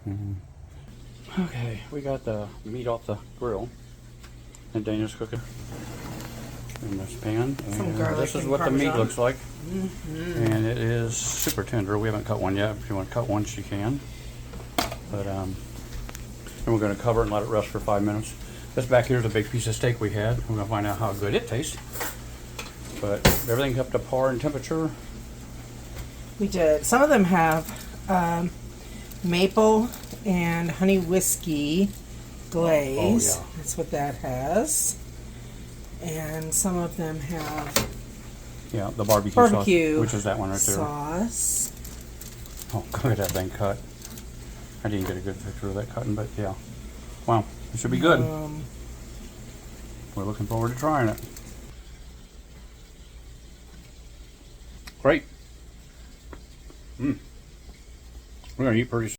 Okay, we got the meat off the grill, and Dana's cooking in this pan. And this is what the meat looks like. And it is super tender. We haven't cut one yet. If you want to cut one, she can. But and we're going to cover it and let it rest for 5 minutes. This back here is a big piece of steak we had. We're going to find out how good it tastes. But everything up to par in temperature. We did. Some of them have maple and honey whiskey glaze. Oh, yeah. That's what that has. And some of them have the barbecue sauce, which is that one right there. Sauce. Oh, look at that thing cut. I didn't get a good picture of that cutting, but yeah. Wow, it should be good. We're looking forward to trying it. Great. We're going to eat pretty soon.